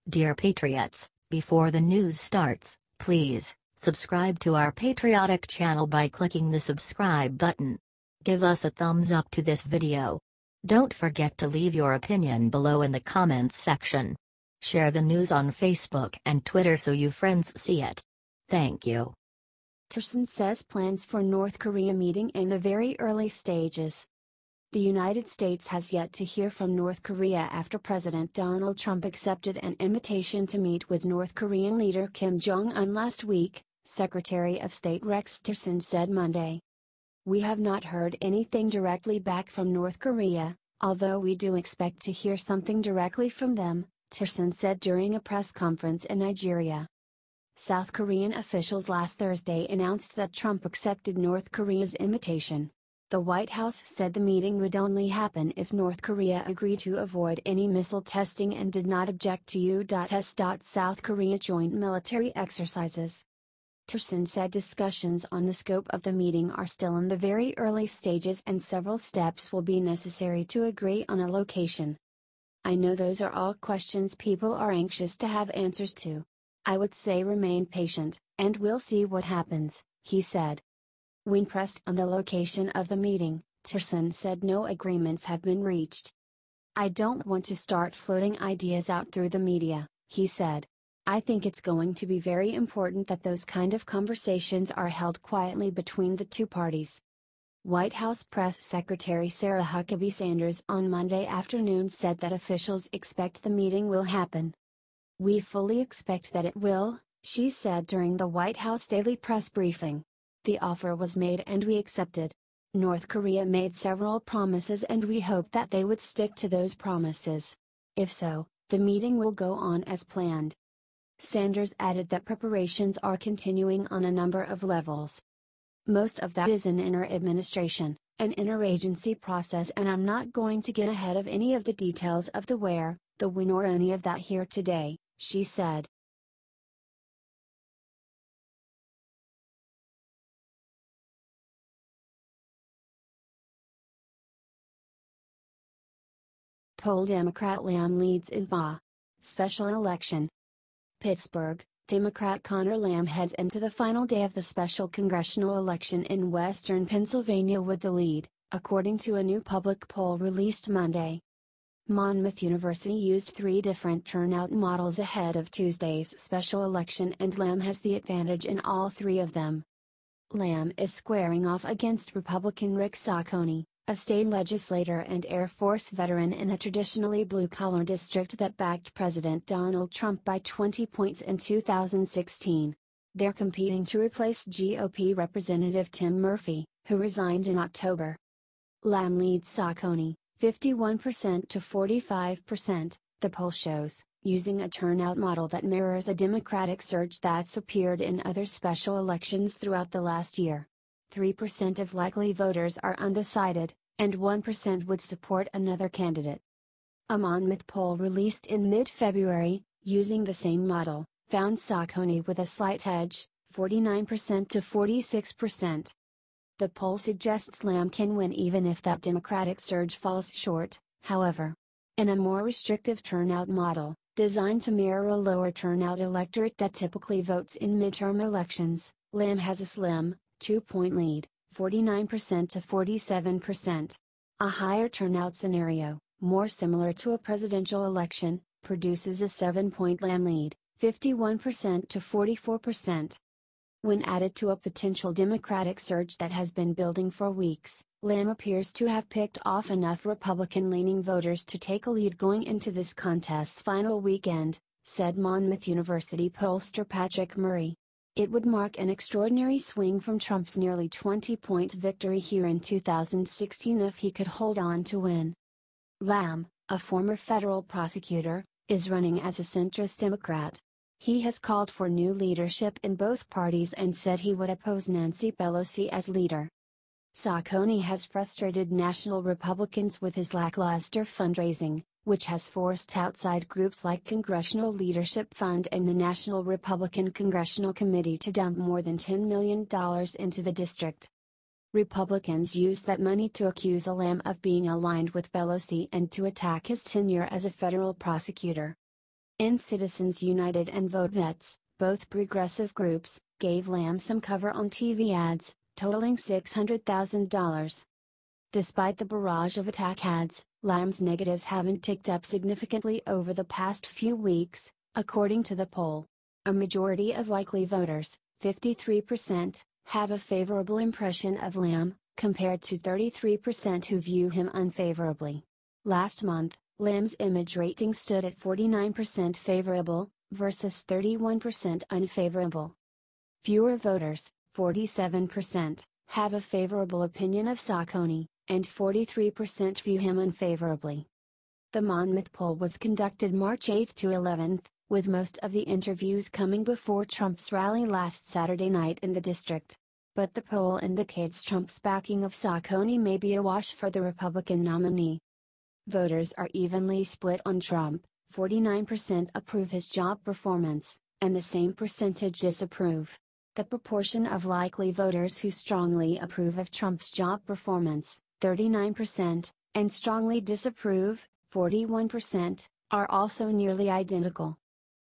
Dear Patriots, before the news starts, please subscribe to our patriotic channel by clicking the subscribe button. Give us a thumbs up to this video. Don't forget to leave your opinion below in the comments section. Share the news on Facebook and Twitter so your friends see it. Thank you. Tillerson says plans for North Korea meeting in the very early stages. The United States has yet to hear from North Korea after President Donald Trump accepted an invitation to meet with North Korean leader Kim Jong Un last week, Secretary of State Rex Tillerson said Monday. "We have not heard anything directly back from North Korea, although we do expect to hear something directly from them," Tillerson said during a press conference in Nigeria. South Korean officials last Thursday announced that Trump accepted North Korea's invitation. The White House said the meeting would only happen if North Korea agreed to avoid any missile testing and did not object to U.S. South Korea joint military exercises. Tillerson said discussions on the scope of the meeting are still in the very early stages and several steps will be necessary to agree on a location. "I know those are all questions people are anxious to have answers to. I would say remain patient, and we'll see what happens," he said. When pressed on the location of the meeting, Tillerson said no agreements have been reached. "I don't want to start floating ideas out through the media," he said. "I think it's going to be very important that those kind of conversations are held quietly between the two parties." White House Press Secretary Sarah Huckabee Sanders on Monday afternoon said that officials expect the meeting will happen. "We fully expect that it will," she said during the White House daily press briefing. "The offer was made and we accepted. North Korea made several promises and we hope that they would stick to those promises. If so, the meeting will go on as planned." Sanders added that preparations are continuing on a number of levels. "Most of that is in inner administration, an interagency process, and I'm not going to get ahead of any of the details of the where, the when or any of that here today," she said. Poll Democrat Lam leads in Ma. Special election. Pittsburgh, Democrat Conor Lam heads into the final day of the special congressional election in western Pennsylvania with the lead, according to a new public poll released Monday. Monmouth University used 3 different turnout models ahead of Tuesday's special election and Lam has the advantage in all 3 of them. Lam is squaring off against Republican Rick Saccone, a state legislator and Air Force veteran in a traditionally blue-collar district that backed President Donald Trump by 20 points in 2016. They're competing to replace GOP Representative Tim Murphy, who resigned in October. Lam leads Saccone, 51% to 45%, the poll shows, using a turnout model that mirrors a Democratic surge that's appeared in other special elections throughout the last year. 3% of likely voters are undecided, and 1% would support another candidate. A Monmouth poll released in mid-February, using the same model, found Saccone with a slight edge, 49% to 46%. The poll suggests Lam can win even if that Democratic surge falls short, however. In a more restrictive turnout model, designed to mirror a lower turnout electorate that typically votes in midterm elections, Lam has a slim, 2-point lead, 49% to 47%. A higher turnout scenario, more similar to a presidential election, produces a 7-point Lam lead, 51% to 44%. When added to a potential Democratic surge that has been building for weeks, Lam appears to have picked off enough Republican-leaning voters to take a lead going into this contest's final weekend, said Monmouth University pollster Patrick Murray. It would mark an extraordinary swing from Trump's nearly 20-point victory here in 2016 if he could hold on to win. Lam, a former federal prosecutor, is running as a centrist Democrat. He has called for new leadership in both parties and said he would oppose Nancy Pelosi as leader. Saccone has frustrated national Republicans with his lackluster fundraising, which has forced outside groups like Congressional Leadership Fund and the National Republican Congressional Committee to dump more than $10 million into the district. Republicans used that money to accuse Lam of being aligned with Pelosi and to attack his tenure as a federal prosecutor. In Citizens United and Vote Vets, both progressive groups, gave Lam some cover on TV ads, totaling $600,000. Despite the barrage of attack ads, Lam's negatives haven't ticked up significantly over the past few weeks, according to the poll. A majority of likely voters, 53%, have a favorable impression of Lam, compared to 33% who view him unfavorably. Last month, Lam's image rating stood at 49% favorable, versus 31% unfavorable. Fewer voters, 47%, have a favorable opinion of Sacco, and 43% view him unfavorably. The Monmouth poll was conducted March 8 to 11, with most of the interviews coming before Trump's rally last Saturday night in the district. But the poll indicates Trump's backing of Sacco may be a wash for the Republican nominee. Voters are evenly split on Trump, 49% approve his job performance, and the same percentage disapprove. The proportion of likely voters who strongly approve of Trump's job performance, 39%, and strongly disapprove, 41%, are also nearly identical.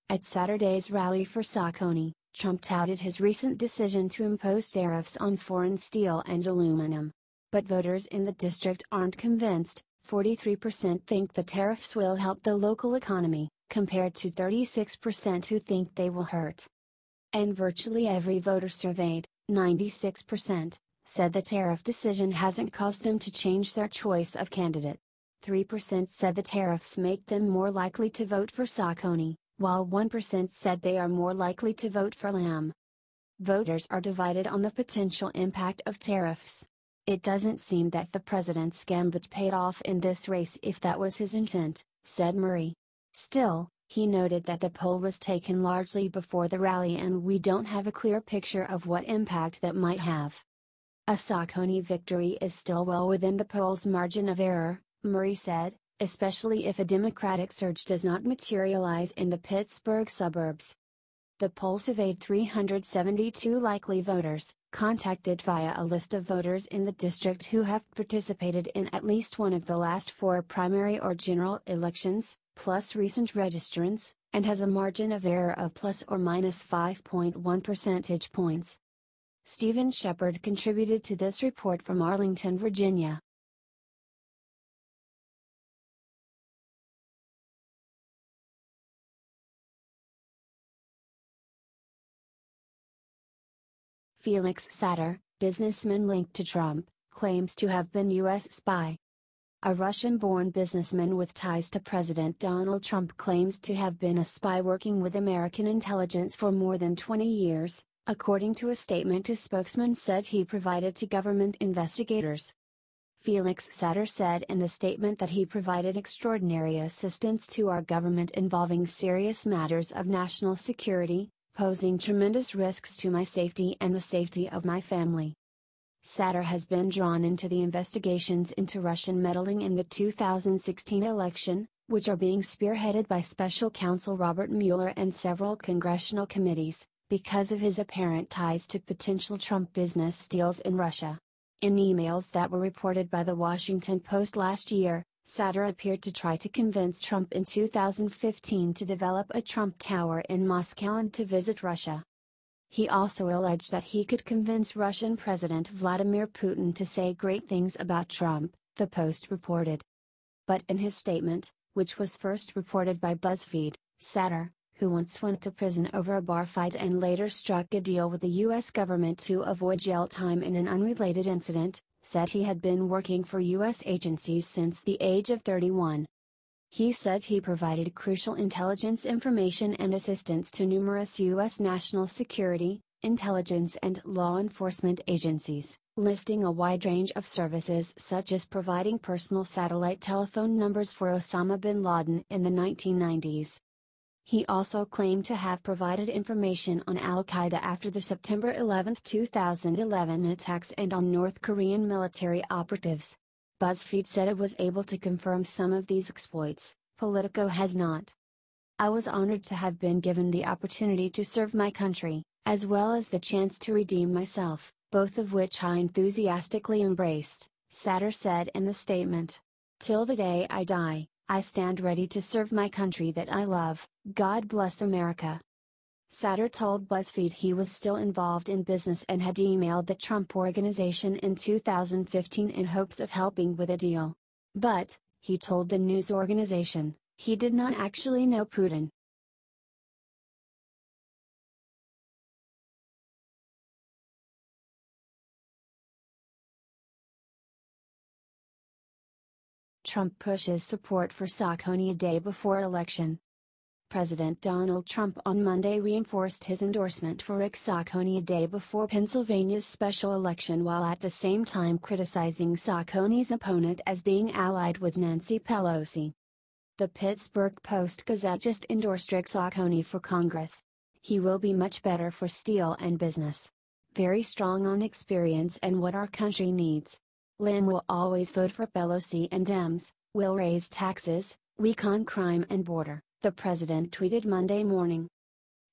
At Saturday's rally for Sacco, Trump touted his recent decision to impose tariffs on foreign steel and aluminum. But voters in the district aren't convinced. 43% think the tariffs will help the local economy, compared to 36% who think they will hurt. And virtually every voter surveyed, 96%, said the tariff decision hasn't caused them to change their choice of candidate. 3% said the tariffs make them more likely to vote for Sacco, while 1% said they are more likely to vote for Lam. Voters are divided on the potential impact of tariffs. It doesn't seem that the president's gambit paid off in this race if that was his intent, said Murray. Still, he noted that the poll was taken largely before the rally and we don't have a clear picture of what impact that might have. A Sacco victory is still well within the poll's margin of error, Murray said, especially if a Democratic surge does not materialize in the Pittsburgh suburbs. The poll surveyed 372 likely voters, contacted via a list of voters in the district who have participated in at least one of the last 4 primary or general elections, plus recent registrants, and has a margin of error of plus or minus 5.1 percentage points. Stephen Shepard contributed to this report from Arlington, Virginia. Felix Satter, businessman linked to Trump, claims to have been U.S. spy. A Russian-born businessman with ties to President Donald Trump claims to have been a spy working with American intelligence for more than 20 years, according to a statement a spokesman said he provided to government investigators. Felix Satter said in the statement that he provided extraordinary assistance to our government involving serious matters of national security, posing tremendous risks to my safety and the safety of my family. Satter has been drawn into the investigations into Russian meddling in the 2016 election, which are being spearheaded by Special Counsel Robert Mueller and several congressional committees, because of his apparent ties to potential Trump business deals in Russia. In emails that were reported by the Washington Post last year, Satter appeared to try to convince Trump in 2015 to develop a Trump Tower in Moscow and to visit Russia. He also alleged that he could convince Russian President Vladimir Putin to say great things about Trump, the Post reported. But in his statement, which was first reported by BuzzFeed, Satter, who once went to prison over a bar fight and later struck a deal with the U.S. government to avoid jail time in an unrelated incident, said he had been working for U.S. agencies since the age of 31. He said he provided crucial intelligence information and assistance to numerous U.S. national security, intelligence and law enforcement agencies, listing a wide range of services such as providing personal satellite telephone numbers for Osama bin Laden in the 1990s. He also claimed to have provided information on Al-Qaeda after the September 11, 2011 attacks and on North Korean military operatives. BuzzFeed said it was able to confirm some of these exploits, Politico has not. I was honored to have been given the opportunity to serve my country, as well as the chance to redeem myself, both of which I enthusiastically embraced, Satter said in the statement. Till the day I die, I stand ready to serve my country that I love. God bless America. Satter told BuzzFeed he was still involved in business and had emailed the Trump Organization in 2015 in hopes of helping with a deal. But, he told the news organization, he did not actually know Putin. Trump pushes support for Sacco a day before election. President Donald Trump on Monday reinforced his endorsement for Rick Sacco a day before Pennsylvania's special election, while at the same time criticizing Sacco's opponent as being allied with Nancy Pelosi. The Pittsburgh Post-Gazette just endorsed Rick Sacco for Congress. He will be much better for steel and business. Very strong on experience and what our country needs. Lam will always vote for Pelosi and Dems, will raise taxes, weak on crime and border, the president tweeted Monday morning.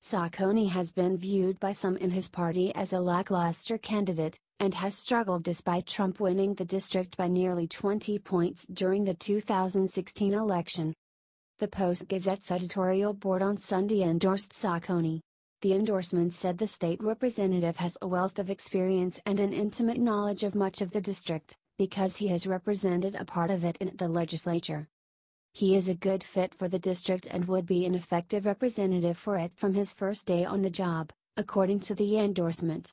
Sacco has been viewed by some in his party as a lackluster candidate, and has struggled despite Trump winning the district by nearly 20 points during the 2016 election. The Post-Gazette's editorial board on Sunday endorsed Sacco. The endorsement said the state representative has a wealth of experience and an intimate knowledge of much of the district, because he has represented a part of it in the legislature. He is a good fit for the district and would be an effective representative for it from his first day on the job, according to the endorsement.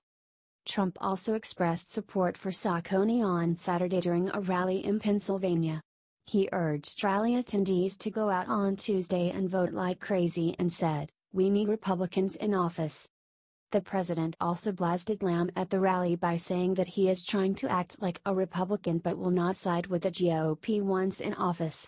Trump also expressed support for Sacco on Saturday during a rally in Pennsylvania. He urged rally attendees to go out on Tuesday and vote like crazy and said, "We need Republicans in office." The president also blasted Lam at the rally by saying that he is trying to act like a Republican but will not side with the GOP once in office.